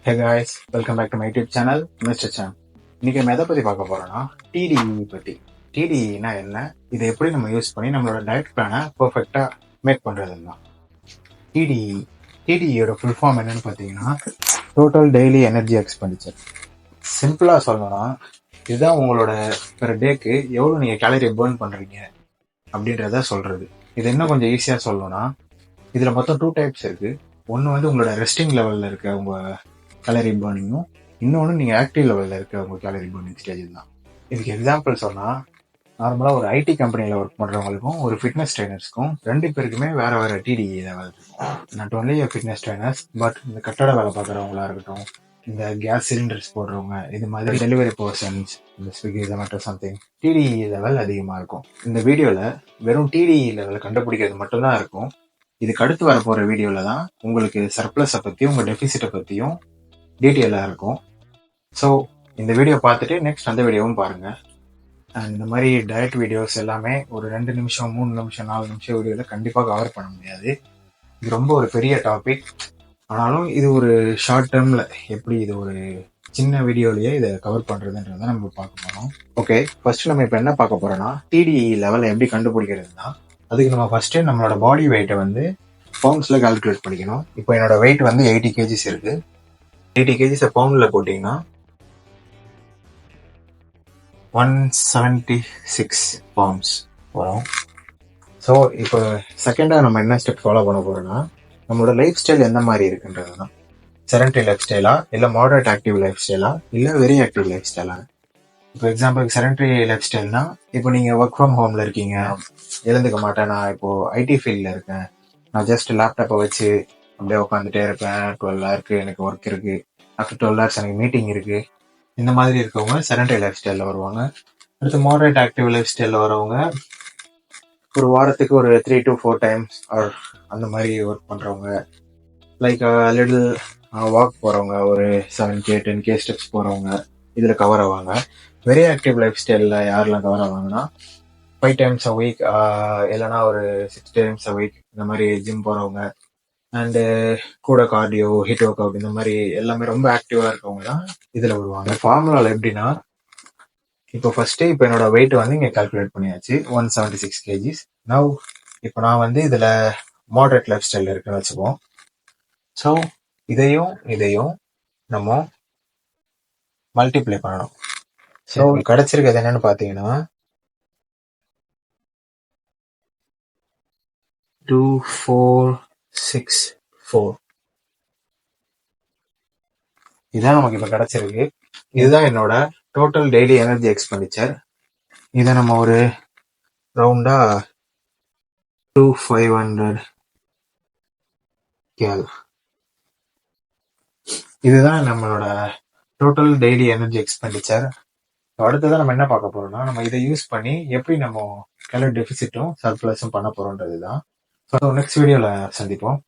Hey guys, welcome back to my YouTube channel, Mr. Chan. இன்னைக்கு நம்ம எதை பத்தி பார்க்க போறோம்னா டிடிஇ பத்தி. டிடிஇனா என்ன, இதை எப்படி நம்ம யூஸ் பண்ணி நம்மளோட டயட் பிளானை பெர்ஃபெக்டா மேக் பண்றதுன்னா டிடிஇ. டிடிஇயோட ஃபுல் ஃபார்ம் என்னன்னு பார்த்தீங்கன்னா டோட்டல் டெய்லி எனர்ஜி எக்ஸ்பெண்டிச்சர். சிம்பிளா சொல்லணும்னா இதுதான் உங்களோட பெர் டேக்கு எவ்வளவு நீங்க கேலரி பேர்ன் பண்றீங்க அப்படின்றத சொல்றது. இது இன்னும் கொஞ்சம் ஈஸியா சொல்லணும்னா இதுல மொத்தம் 2 டைப்ஸ் இருக்கு. ஒன்னு வந்து உங்களோட ரெஸ்டிங் லெவல்ல இருக்க உங்க கேலரி பேர்னிங்கும், இன்னொன்று நீங்கள் ஆக்டிவ் லெவலில் இருக்க உங்கள் கேலரி பேர்னிங் ஸ்டேஜ் தான். இதுக்கு எக்ஸாம்பிள் சொன்னால், நார்மலாக ஒரு ஐடி கம்பெனியில் ஒர்க் பண்ணுறவங்களுக்கும் ஒரு ஃபிட்னஸ் ட்ரைனர்ஸ்க்கும் 2 பேருக்குமே வேறு வேறு டிடிஇ லெவல் இருக்கும். Not only fitness trainers, but இந்த கட்டட வேலை பார்க்குறவங்களா இருக்கட்டும், இந்த கேஸ் சிலிண்டர்ஸ் போடுறவங்க, இது மாதிரி டெலிவரி பர்சன்ஸ், இந்த Swiggy Zomato something, DTE level அதிகமாக இருக்கும். இந்த வீடியோவில் வெறும் டிடிஇ லெவல் கண்டுபிடிக்கிறது மட்டும்தான் இருக்கும். இதுக்கு அடுத்து வர போகிற வீடியோவில் தான் உங்களுக்கு சர்ப்ளஸை பற்றியும் உங்கள் டெபிசிட்டை பற்றியும் டீட்டெயிலாக இருக்கும். ஸோ இந்த வீடியோ பார்த்துட்டு நெக்ஸ்ட் அந்த வீடியோவும் பாருங்கள். அண்ட் இந்த மாதிரி டயட் வீடியோஸ் எல்லாமே ஒரு 2 நிமிஷம் 3 நிமிஷம் 4 நிமிஷம் வீடியோவில் கண்டிப்பாக கவர் பண்ண முடியாது. இது ரொம்ப ஒரு பெரிய டாபிக். ஆனாலும் இது ஒரு ஷார்ட் டேர்மில் எப்படி இது ஒரு சின்ன வீடியோலயே இதை கவர் பண்ணுறதுன்றதை நம்ம பார்க்க போகிறோம். ஓகே, ஃபர்ஸ்ட் நம்ம இப்போ என்ன பார்க்க போகிறோம்னா டிடிஇ லெவலை எப்படி கண்டுபிடிக்கிறதுனா, அதுக்கு நம்ம ஃபர்ஸ்ட்டு நம்மளோட பாடி வெயிட்டை வந்து பவுண்ட்ஸில் கால்குலேட் பண்ணிக்கணும். இப்போ என்னோட வெயிட் வந்து 80 kgs இருக்குது. 80 kgs பவுண்டில் போட்டிங்கன்னா 176 பவுண்ட்ஸ் வரும். ஸோ இப்போ செகண்டாக நம்ம என்ன ஸ்டெப் ஃபாலோ பண்ண போகிறோம்னா, நம்மளோட லைஃப் ஸ்டைல் எந்த மாதிரி இருக்குன்றது தான். செடன்டரி லைஃப் ஸ்டைலா, இல்லை மாடரேட் ஆக்டிவ் லைஃப் ஸ்டைலா, இல்லை வெரி ஆக்டிவ் லைஃப் ஸ்டைலா. இப்போ எக்ஸாம்பிளுக்கு செடன்டரி லைஃப் ஸ்டைல்னா, இப்போ நீங்கள் ஒர்க் ஃப்ரம் ஹோமில் இருக்கீங்க, எழுந்துக்க மாட்டேன், நான் இப்போது ஐடி ஃபீல்டில் இருக்கேன், நான் ஜஸ்ட் லேப்டாப்பை வச்சு அப்படியே உட்காந்துட்டே இருப்பேன், 12 ஹவருக்கு எனக்கு ஒர்க் இருக்கு, ஆஃப்டர் 12 ஹவர்ஸ் எனக்கு மீட்டிங் இருக்கு, இந்த மாதிரி இருக்கவங்க செடன்டரி லைஃப் ஸ்டைலில் வருவாங்க. அடுத்து மாடரேட் ஆக்டிவ் லைஃப் ஸ்டைலில் வரவங்க ஒரு வாரத்துக்கு ஒரு 3 to 4 டைம்ஸ் ஆர் அந்த மாதிரி ஒர்க் பண்ணுறவங்க, லைக் லிட்டில் வாக் போகிறவங்க, ஒரு 7K 10K ஸ்டெப்ஸ் போகிறவங்க இதில் கவர் ஆவாங்க. வெரி ஆக்டிவ் லைஃப் ஸ்டைலில் யாரெல்லாம் கவர் ஆவாங்கன்னா 5 times a week, இல்லைனா ஒரு 6 times a week இந்த மாதிரி ஜிம் போகிறவங்க, அண்டு கூட கார்டியோ, ஹிட் ஒர்க் அவுட், இந்த மாதிரி எல்லாமே ரொம்ப ஆக்டிவாக இருக்கவங்க தான் இதில் வருவாங்க. ஃபார்முலாவில் எப்படின்னா, இப்போ ஃபர்ஸ்ட்டு இப்போ என்னோட வெயிட் வந்து இங்கே கால்குலேட் பண்ணியாச்சு, 176 kgs. நவ் இப்போ நான் வந்து இதில் மாடரேட் லைஃப் ஸ்டைலில் இருக்குன்னு வச்சுப்போம். ஸோ இதையும் நம்ம மல்டிப்ளை பண்ணணும். ஸோ கிடைச்சிருக்கிறது என்னன்னு பார்த்தீங்கன்னா 2464. இதுதான் நமக்கு இப்போ கிடைச்சிருக்கு. இதுதான் என்னோட டோட்டல் டெய்லி எனர்ஜி எக்ஸ்பெண்டிச்சர். இதை நம்ம ஒரு ரவுண்டா 2500 கேல். இதுதான் நம்மளோட டோட்டல் டெய்லி எனர்ஜி எக்ஸ்பெண்டிச்சர். அடுத்ததான் நம்ம என்ன பார்க்க போறோம்னா, நம்ம இதை யூஸ் பண்ணி எப்படி நம்ம கேலரி டெபிசிட்டும் சர்ப்ளஸும் பண்ண போறோம்ன்றது தான். ஸோ நெக்ஸ்ட் வீடியோவில் சந்திப்போம்.